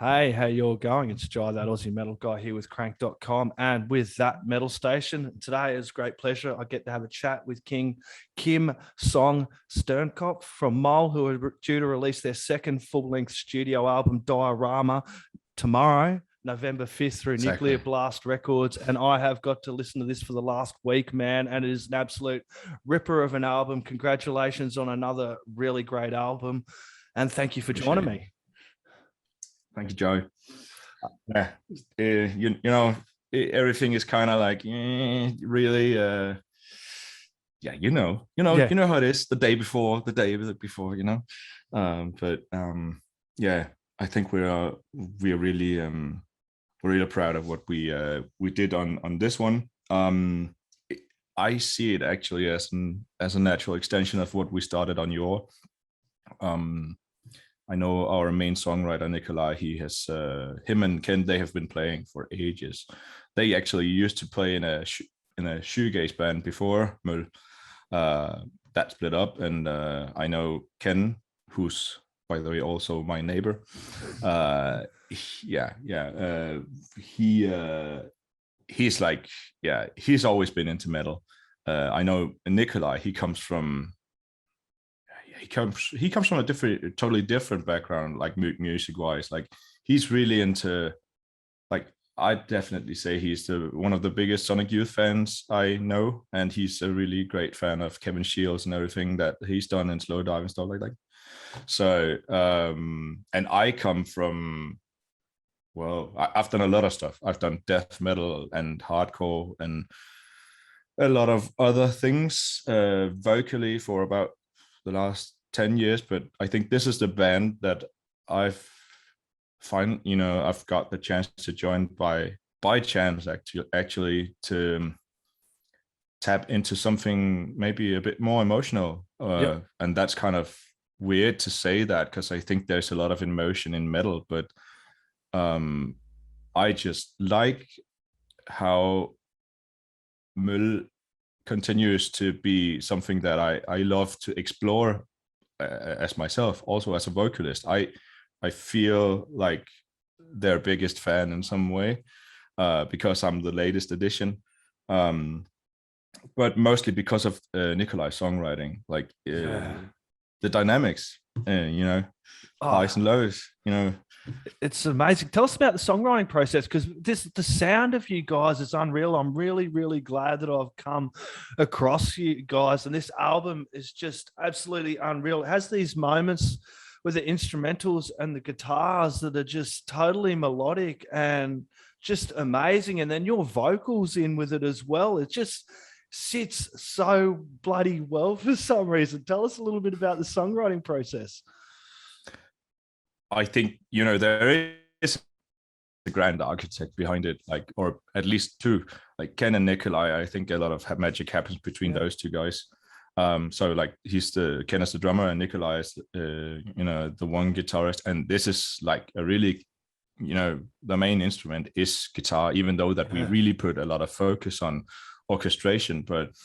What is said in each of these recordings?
Hey, how you all going? It's Jai, that Aussie metal guy here with crank.com and with that metal station. Today is a great pleasure. I get to have a chat with King Kim Song Sternkopf from MOL, who are due to release their second full-length studio album, Diorama, tomorrow, November 5th, through Nuclear Blast Records. And I have got to listen to this for the last week, man, and it is an absolute ripper of an album. Congratulations on another really great album. And thank you for joining me. Thank you, Joe. Yeah, you know, everything is kind of like really, yeah, you know how it is the day before, yeah, I think we're really proud of what we did on this one. I see it actually as a natural extension of what we started on your. I know our main songwriter Nikolai. He has him and Ken. They have been playing for ages. They actually used to play in a shoegaze band before MOL. That split up, and I know Ken, who's by the way also my neighbor. He's like, yeah, he's always been into metal. I know Nikolai. He comes from a totally different background, like music wise. Like he's really into, like, I definitely say he's one of the biggest Sonic Youth fans I know, and he's a really great fan of Kevin Shields and everything that he's done in Slowdive and stuff like that. So and I come from, well, I've done a lot of stuff. I've done death metal and hardcore and a lot of other things vocally for about the last 10 years, but I think this is the band that I've got the chance to join by chance actually to tap into something maybe a bit more emotional. And that's kind of weird to say that, because I think there's a lot of emotion in metal, but I just like how MOL continues to be something that I love to explore as myself, also as a vocalist. I feel like their biggest fan in some way, because I'm the latest addition, but mostly because of Nikolai's songwriting, like the dynamics, highs and lows, It's amazing. Tell us about the songwriting process, because the sound of you guys is unreal. I'm really, really glad that I've come across you guys, and this album is just absolutely unreal. It has these moments with the instrumentals and the guitars that are just totally melodic and just amazing, and then your vocals in with it as well. It just sits so bloody well for some reason. Tell us a little bit about the songwriting process. I think, there is a grand architect behind it, like, or at least two, like Ken and Nikolai. I think a lot of magic happens between those two guys. So like Ken is the drummer and Nikolai is, the one guitarist. And this is like a really, the main instrument is guitar, even though that we really put a lot of focus on orchestration. But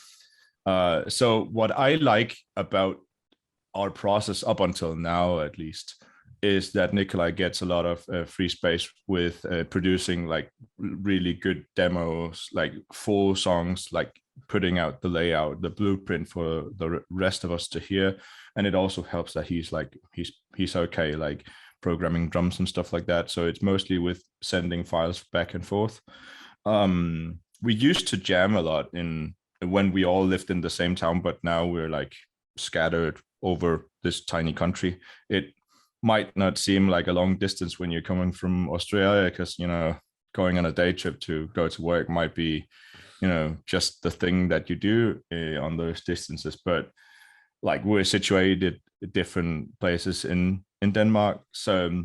so what I like about our process up until now, at least, is that Nikolai gets a lot of free space with producing like really good demos, like full songs, like putting out the layout, the blueprint for the rest of us to hear. And it also helps that he's okay, like programming drums and stuff like that. So it's mostly with sending files back and forth. We used to jam a lot when we all lived in the same town, but now we're like scattered over this tiny country. It might not seem like a long distance when you're coming from Australia, because going on a day trip to go to work might be just the thing that you do on those distances. But like, we're situated at different places in Denmark, so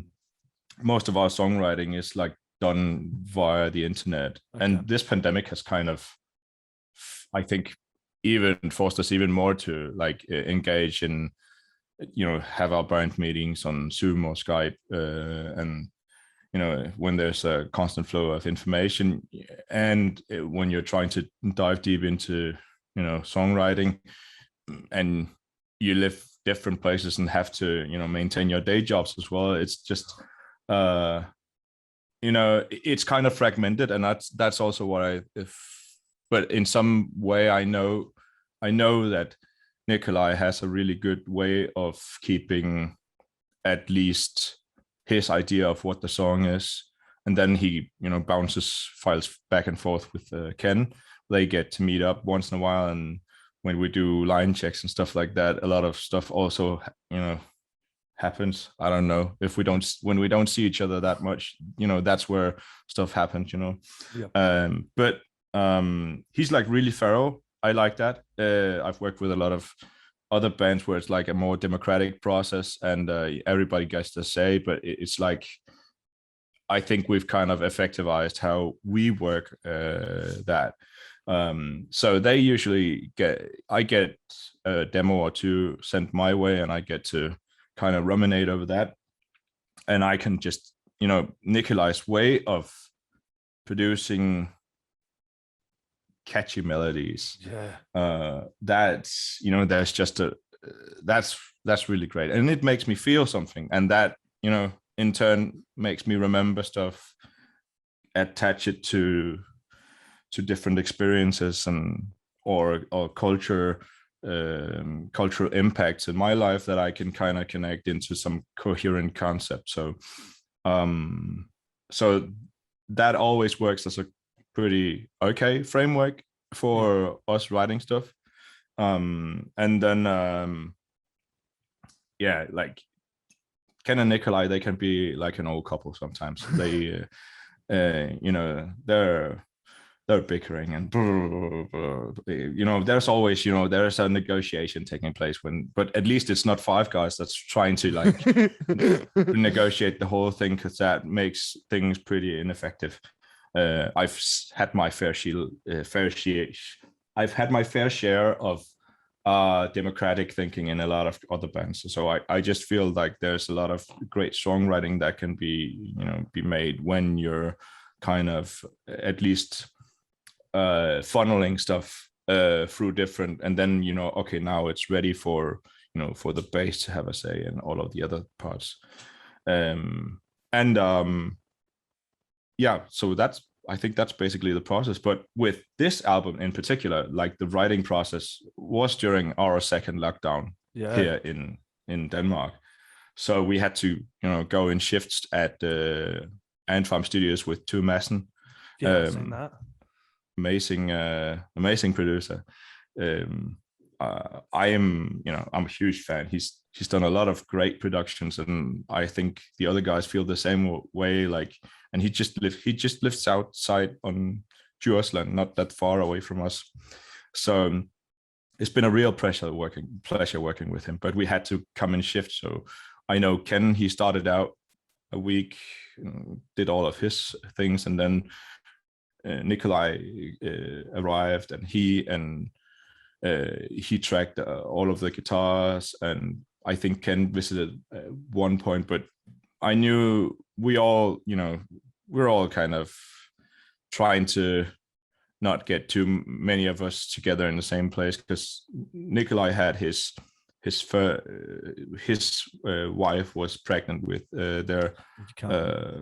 most of our songwriting is like done via the internet. And this pandemic has kind of, I think, even forced us even more to like engage in, have our band meetings on Zoom or Skype, and when there's a constant flow of information, and when you're trying to dive deep into songwriting, and you live different places and have to maintain your day jobs as well. It's just it's kind of fragmented, and that's also what but in some way I know that Nikolai has a really good way of keeping at least his idea of what the song is, and then he bounces files back and forth with Ken. They get to meet up once in a while, and when we do line checks and stuff like that, a lot of stuff also happens. I don't know if when we don't see each other that much, that's where stuff happens. Yeah. But he's like really thorough. I like that. I've worked with a lot of other bands where it's like a more democratic process, and everybody gets to say, but it's like, I think we've kind of effectivized how we work that. So they usually I get a demo or two sent my way, and I get to kind of ruminate over that. And I can just, Nikolai's way of producing catchy melodies. Yeah. That's, there's just that's really great. And it makes me feel something. And that, in turn makes me remember stuff, attach it to different experiences or cultural impacts in my life that I can kind of connect into some coherent concept. So that always works as a pretty okay framework for us writing stuff. And then like Ken and Nikolai, they can be like an old couple sometimes. They they're bickering and there's always there's a negotiation taking place but at least it's not five guys that's trying to like negotiate the whole thing, because that makes things pretty ineffective. I've had my fair share of democratic thinking in a lot of other bands. So I just feel like there's a lot of great songwriting that can be made when you're kind of at least funneling stuff through different, and then okay, now it's ready for for the bass to have a say and all of the other parts. So I think that's basically the process. But with this album in particular, like the writing process was during our second lockdown here in Denmark. So we had to go in shifts at Grapehouse Studios with Two Madsen. I've seen that. Amazing producer. I'm a huge fan. He's done a lot of great productions, and I think the other guys feel the same way. Like, and he just lives outside on Djursland, not that far away from us. So it's been a real pleasure working with him. But we had to come in shifts. So I know Ken, he started out a week, did all of his things, and then Nikolai arrived, and he tracked all of the guitars, and I think Ken visited at one point. But I knew we're all kind of trying to not get too many of us together in the same place, because Nikolai had his wife was pregnant with their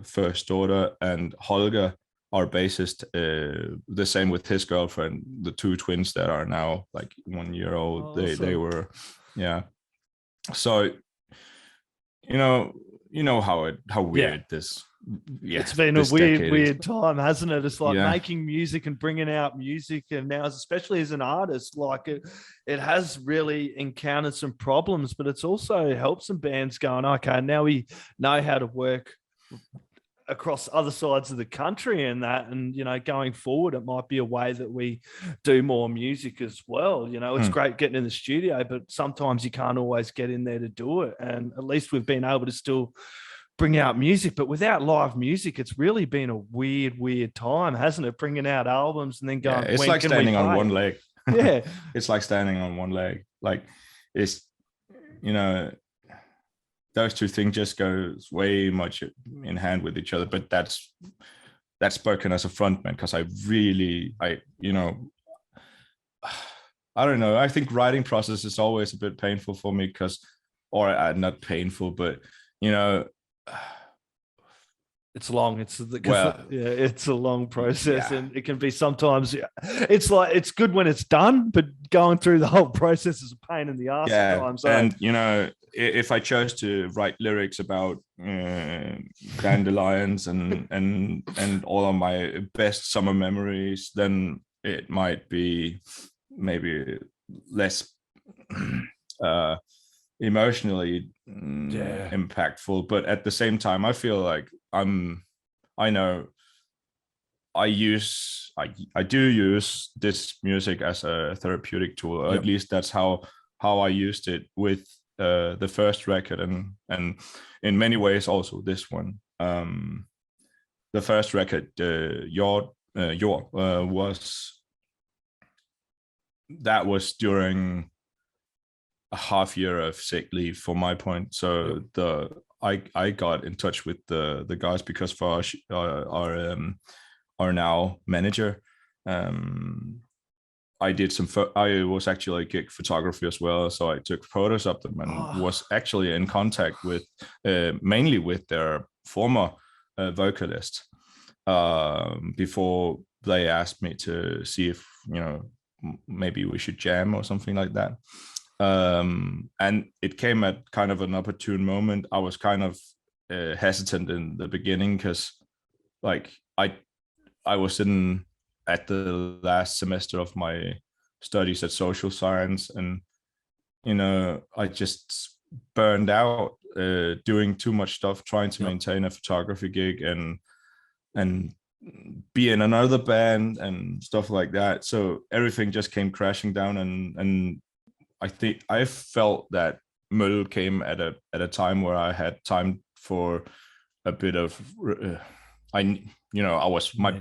first daughter, and Holger, our bassist, the same with his girlfriend, the two twins that are now like 1 year old. They were, so how weird this. It's been a weird time, hasn't it? It's like making music and bringing out music, and now, especially as an artist, like it has really encountered some problems, but it's also helped some bands going, okay, now we know how to work across other sides of the country, and that, and going forward, it might be a way that we do more music as well. It's great getting in the studio, but sometimes you can't always get in there to do it, and at least we've been able to still bring out music. But without live music, it's really been a weird time, hasn't it? Bringing out albums and then going, it's like standing on one leg. Yeah. It's like standing on one leg. Like, it's those two things just goes way much in hand with each other. But that's spoken as a frontman, because I don't know. I think writing process is always a bit painful for me, not painful, but It's long. It's Well, it's a long process, yeah. and it can be sometimes. It's like it's good when it's done, but going through the whole process is a pain in the ass Yeah, sometimes. and you know, if I chose to write lyrics about dandelions and all of my best summer memories, then it might be maybe less emotionally impactful. But at the same time, I feel like I know I do use this music as a therapeutic tool, or at least that's how I used it with the first record, and in many ways also this one. The first record, JORD, was during a half year of sick leave for my point. So I got in touch with the guys because for our now manager, I was actually a gig photographer as well, so I took photos of them and was actually in contact with mainly with their former vocalist before they asked me to see if, you know, maybe we should jam or something like that. And it came at kind of an opportune moment. I was kind of hesitant in the beginning because, like, I was at the last semester of my studies at social science, and you know, I just burned out doing too much stuff, trying to maintain a photography gig and be in another band and stuff like that. So everything just came crashing down, and I think I felt that MOL came at a time where I had time for a bit of my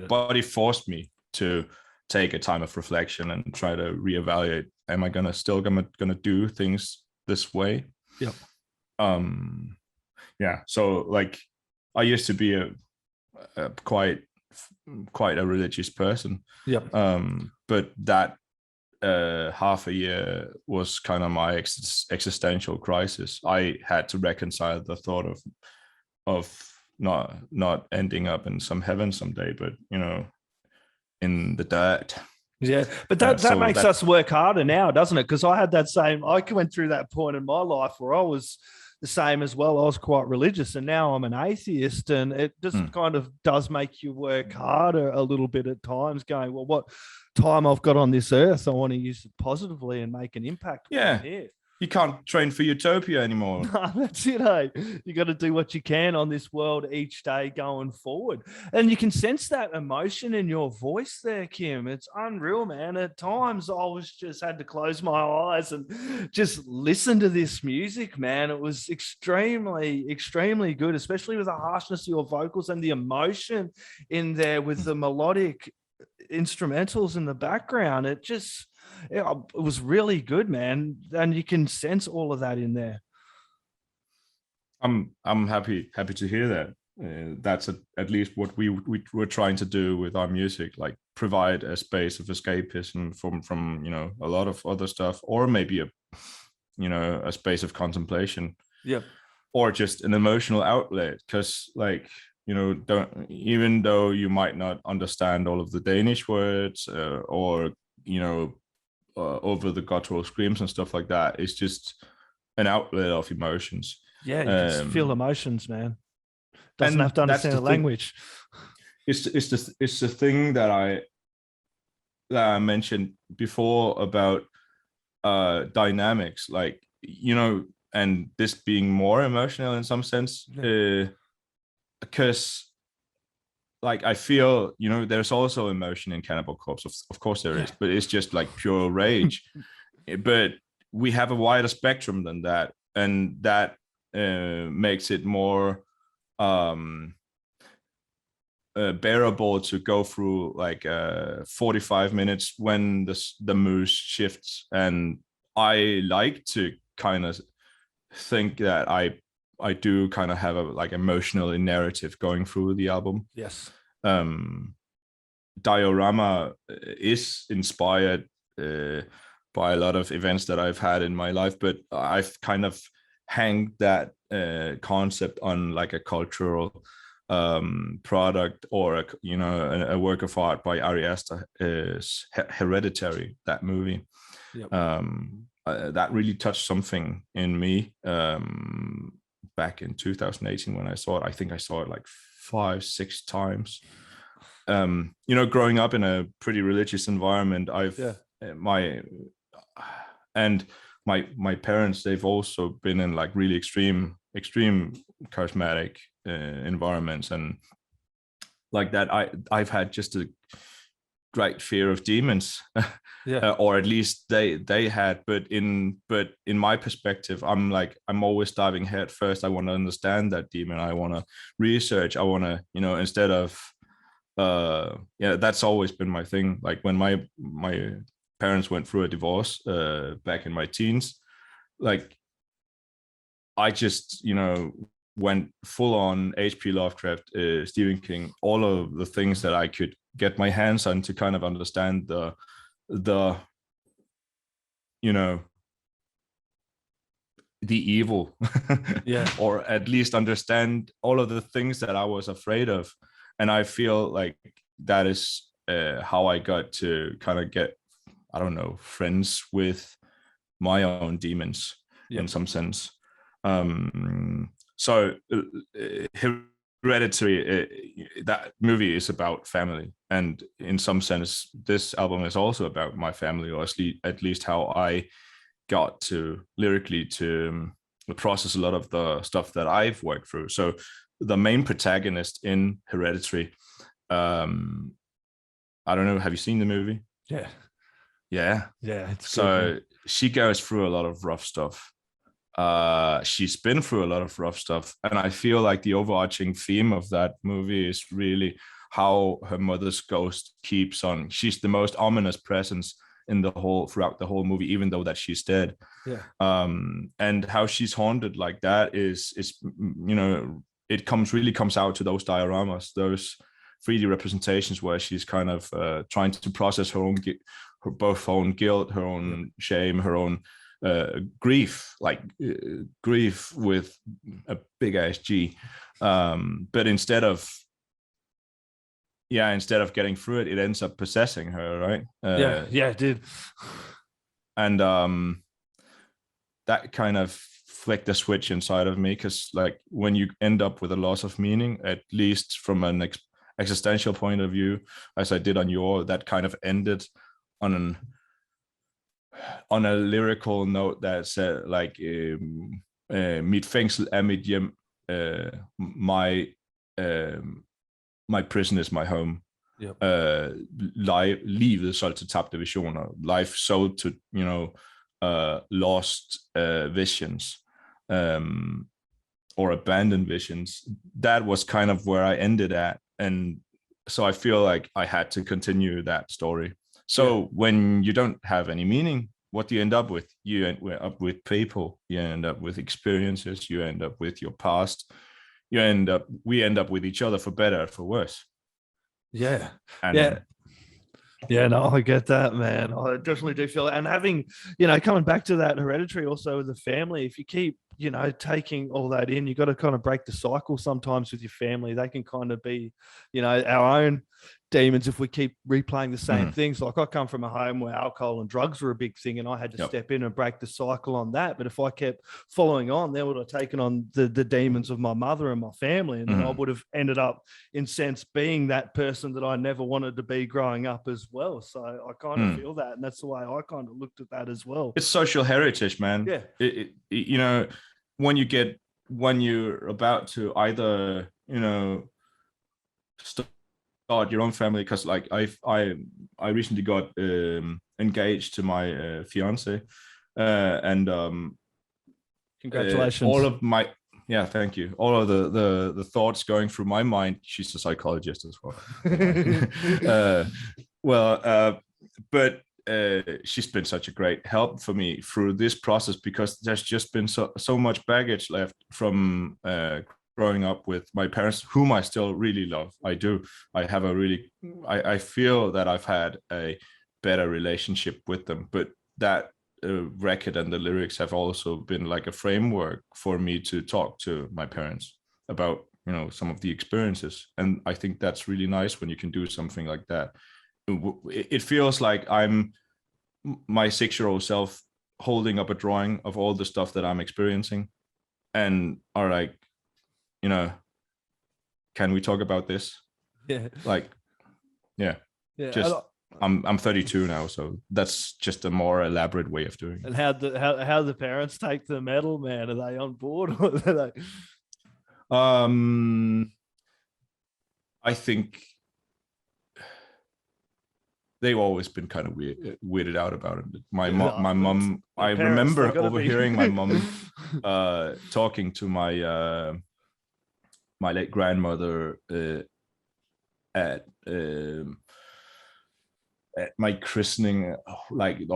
body forced me to take a time of reflection and try to reevaluate, am I gonna do things this way? So like I used to be a quite a religious person, but that half a year was kind of my existential crisis. I had to reconcile the thought of not ending up in some heaven someday, but you know, in the dirt. Yeah, but that makes us work harder now, doesn't it? Because I went through that point in my life where I was the same as well. I was quite religious, and now I'm an atheist, and it just kind of does make you work harder a little bit at times, going, well, what time I've got on this earth, I want to use it positively and make an impact. Here. You can't train for utopia anymore. No, that's it, hey. You got to do what you can on this world each day going forward. And you can sense that emotion in your voice there, Kim. It's unreal, man. At times I had to close my eyes and just listen to this music, man. It was extremely, extremely good, especially with the harshness of your vocals and the emotion in there with the melodic instrumentals in the background. It was really good, man, and you can sense all of that in there. I'm happy to hear that. That's at least what we were trying to do with our music, like provide a space of escapism from you know, a lot of other stuff, or maybe a space of contemplation, or just an emotional outlet. Because like, you know, even though you might not understand all of the Danish words or you know, over the guttural screams and stuff like that, it's just an outlet of emotions. Yeah, you can feel emotions, man. Doesn't have to understand the language. It's the thing that I mentioned before about dynamics, like, you know, and this being more emotional in some sense, because like I feel, you know, there's also emotion in Cannibal Corpse. Of course there is, but it's just like pure rage. But we have a wider spectrum than that, and that makes it more bearable to go through like 45 minutes when the mood shifts. And I like to kind of think that I do kind of have a like emotional narrative going through the album. Yes. Diorama is inspired by a lot of events that I've had in my life, but I've kind of hanged that concept on like a cultural product or a work of art by Ari Aster is Hereditary, that movie. Yep. That really touched something in me back in 2018 when I saw it. I think I saw it like 5-6 times. Growing up in a pretty religious environment, my parents, they've also been in like really extreme charismatic environments, and like that I've had just a great fear of demons. Or at least they had, but in my perspective, I'm always diving head first. I want to understand that demon. I want to research. I want to, instead of that's always been my thing. Like when my parents went through a divorce back in my teens, like I just went full on HP Lovecraft, Stephen King, all of the things that I could get my hands on to kind of understand the evil, or at least understand all of the things that I was afraid of. And I feel like that is how I got to kind of get, I don't know, friends with my own demons in some sense. So Hereditary, that movie is about family, and in some sense this album is also about my family, or at least how I got to lyrically to process a lot of the stuff that I've worked through. So the main protagonist in Hereditary, I don't know, have you seen the movie? Yeah, so good, she goes through a lot of rough stuff. She's been through a lot of rough stuff, and I feel like the overarching theme of that movie is really how her mother's ghost keeps on. She's the most ominous presence in throughout the whole movie, even though that she's dead. And how she's haunted like that is it really comes out to those dioramas, those 3D representations where she's kind of trying to process her own both her own guilt, her own shame, her own grief, grief with a big ass G. But instead of getting through it, it ends up possessing her, right? It did. And that kind of flicked a switch inside of me, because like when you end up with a loss of meaning, at least from an existential point of view, as I did on your, that kind of ended on a lyrical note that said like mit fængsel er mit hjem, my prison is my home. Livet solgt til tabte visioner, life sold to lost visions, or abandoned visions. That was kind of where I ended at, and so I feel like I had to continue that story. So when you don't have any meaning, what do you end up with? You end up with people, you end up with experiences, you end up with your past, we end up with each other, for better or for worse. No, I get that, man. I definitely do feel it. And having, coming back to that Hereditary also with the family, if you keep, taking all that in, you got to kind of break the cycle sometimes with your family. They can kind of be, our own demons if we keep replaying the same things. Like I come from a home where alcohol and drugs were a big thing, and I had to step in and break the cycle on that. But if I kept following on, they would have taken on the demons of my mother and my family, and then I would have ended up, in sense, being that person that I never wanted to be growing up as well. So I kind of feel that, and that's the way I kind of looked at that as well. It's social heritage, man. When you're about to either start your own family, because like I recently got engaged to my fiance, and congratulations. All of my thank you. All of the thoughts going through my mind. She's a psychologist as well. But she's been such a great help for me through this process, because there's just been so much baggage left from growing up with my parents, whom I still really love. I do. I have I feel that I've had a better relationship with them, but that record and the lyrics have also been like a framework for me to talk to my parents about some of the experiences. And I think that's really nice when you can do something like that. It feels like I'm my 6-year-old self holding up a drawing of all the stuff that I'm experiencing, and are like, can we talk about this? Yeah. Like, yeah. Just I'm 32 now, so that's just a more elaborate way of doing it. And how the parents take the metal, man? Are they on board? Or are they... I think they've always been kind of weirded out about it. My mom, I remember overhearing my mom talking to my my late grandmother at my christening, we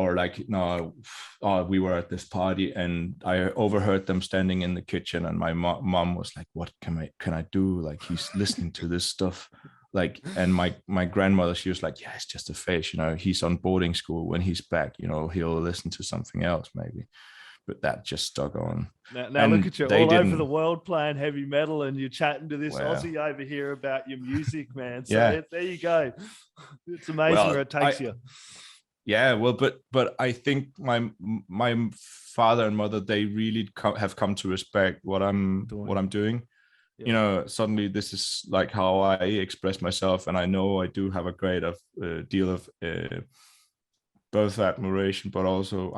were at this party, and I overheard them standing in the kitchen, and my mom was like, "What can I do? Like, he's listening to this stuff." Like, and my grandmother, she was like, "Yeah, it's just a phase, he's on boarding school. When he's back, he'll listen to something else maybe." But that just stuck on. Now look at you all over the world playing heavy metal, and you're chatting to this Aussie over here about your music, man. So there you go. It's amazing where it takes you. Yeah, well, but I think my father and mother, they really have come to respect what I'm doing. Suddenly this is like how I express myself, and I know I do have a great deal of both admiration, but also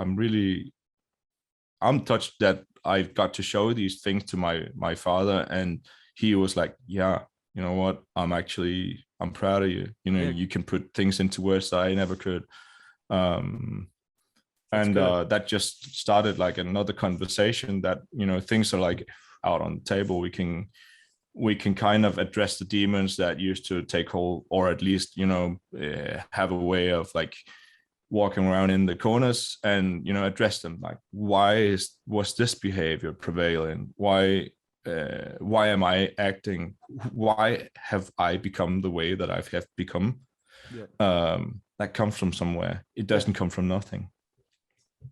I'm touched that I've got to show these things to my father, and he was like, "Yeah, you know what? I'm proud of you. You can put things into words that I never could." That just started like another conversation that, things are like out on the table. We can kind of address the demons that used to take hold, or at least, have a way of like walking around in the corners and, address them. Like, was this behavior prevalent? Why am I acting? Why have I become the way that I have become? That comes from somewhere. It doesn't come from nothing.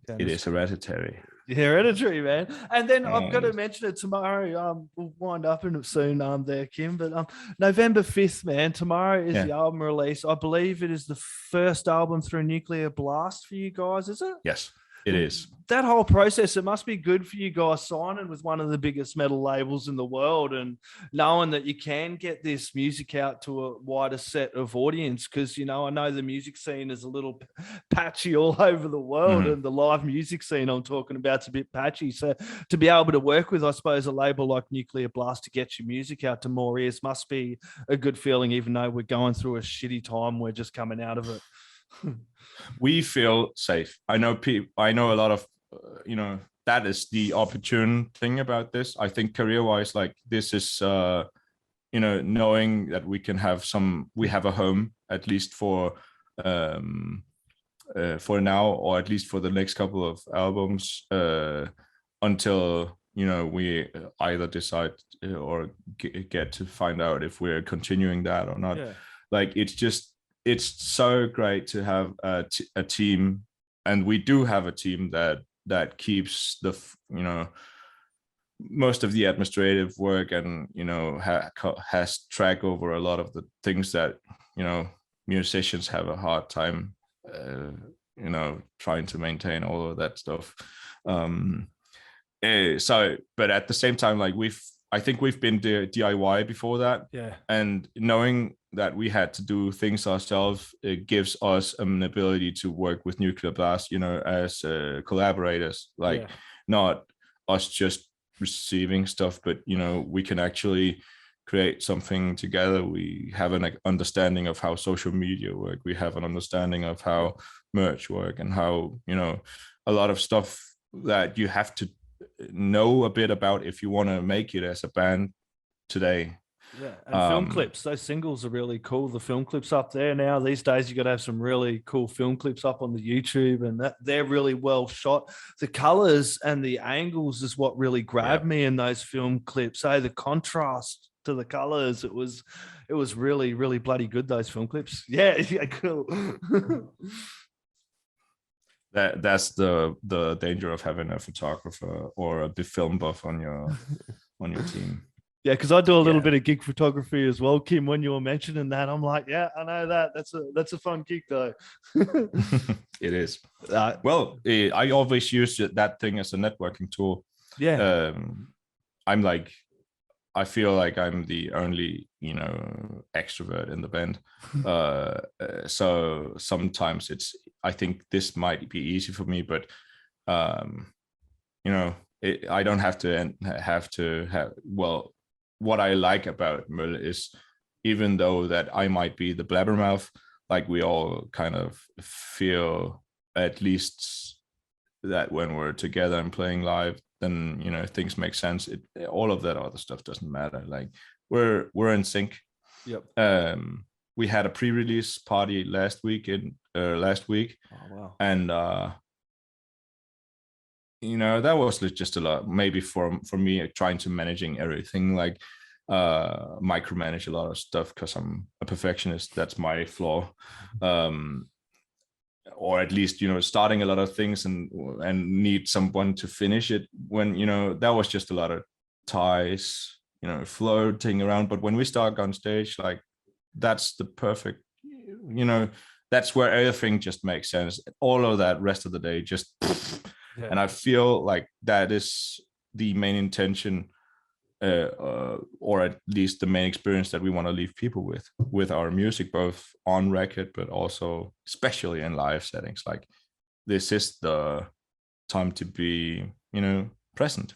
It is hereditary. Hereditary, man. And then I've got to mention it tomorrow. We'll wind up in it soon, there, Kim. But November 5th, man. Tomorrow is the album release. I believe it is the first album through Nuclear Blast for you guys, is it? Yes, it is. That whole process, it must be good for you guys signing with one of the biggest metal labels in the world, and knowing that you can get this music out to a wider set of audience. Because, I know the music scene is a little patchy all over the world, and the live music scene I'm talking about is a bit patchy. So to be able to work with, I suppose, a label like Nuclear Blast to get your music out to more ears must be a good feeling, even though we're going through a shitty time. We're just coming out of it. We feel safe. I know a lot of, that is the opportune thing about this. I think career-wise, like, this is, knowing that we have a home, at least for now, or at least for the next couple of albums, until, we either decide or get to find out if we're continuing that or not. Like, it's so great to have a team, and we do have a team that keeps the most of the administrative work, and has track over a lot of the things that musicians have a hard time trying to maintain, all of that stuff. But at the same time, like, I think we've been DIY before that, and knowing that we had to do things ourselves, it gives us an ability to work with Nuclear Blast, as collaborators, like, not us just receiving stuff, but we can actually create something together. We have an understanding of how social media work. We have an understanding of how merch work, and how a lot of stuff that you have to know a bit about if you want to make it as a band today. And film clips, those singles are really cool. The film clips up there now, these days you got to have some really cool film clips up on the YouTube, and they're really well shot. The colors and the angles is what really grabbed me in those film clips. The contrast to the colors, it was really, really bloody good, those film clips. Cool. That's the danger of having a photographer or a film buff on your team. Yeah, because I do a little bit of gig photography as well, Kim. When you were mentioning that, I'm like, yeah, I know that. That's a fun gig though. It is. I always use that thing as a networking tool. Yeah. I'm like, I feel like I'm the only, extrovert in the band. So sometimes I think this might be easy for me, but, I don't have to have, well, what I like about MOL is, even though that I might be the blabbermouth, like we all kind of feel at least that when we're together and playing live, then things make sense. All of that other stuff doesn't matter. Like we're in sync. Yep. We had a pre-release party last week. Oh wow. And that was just a lot, maybe for me trying to managing everything, like micromanage a lot of stuff, because I'm a perfectionist. That's my flaw. Or at least starting a lot of things and need someone to finish it, when that was just a lot of ties floating around. But when we start on stage, like that's the perfect, that's where everything just makes sense. All of that rest of the day just and I feel like that is the main intention, or at least the main experience that we want to leave people with our music, both on record but also especially in live settings. Like this is the time to be present.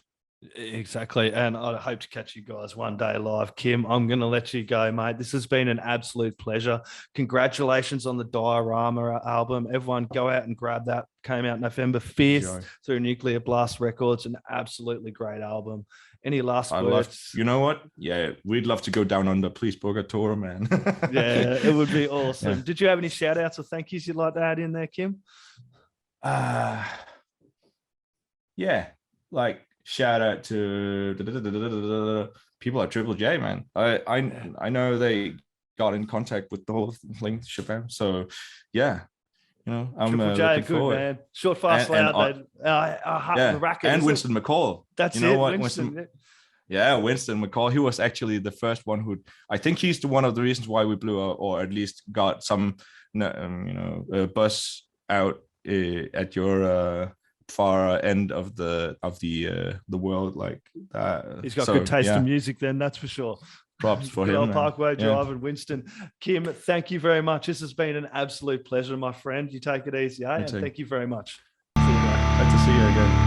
Exactly. And I hope to catch you guys one day live. Kim, I'm going to let you go, mate. This has been an absolute pleasure. Congratulations on the Diorama album. Everyone go out and grab that. Came out November 5th through Nuclear Blast Records. An absolutely great album. Any last words? You know what? Yeah, we'd love to go down under. Please book a tour, man. Yeah, it would be awesome. Did you have any shout outs or thank yous you'd like to add in there, Kim? Yeah, like shout out to people at Triple J, man. I know they got in contact with the whole thing, Shabam. So yeah, I'm Triple J, good forward. Man. Short, fast, loud. And Winston McCall. That's Winston. Winston McCall. He was actually the first one who, I think he's one of the reasons why we blew out, or at least got some, buzz out at your far end of the world, like that. He's got good taste in music, then, that's for sure. Props for him. Parkway Drive and Winston. Kim, thank you very much. This has been an absolute pleasure, my friend. You take it easy, and thank you very much. See you, mate. Glad to see you again.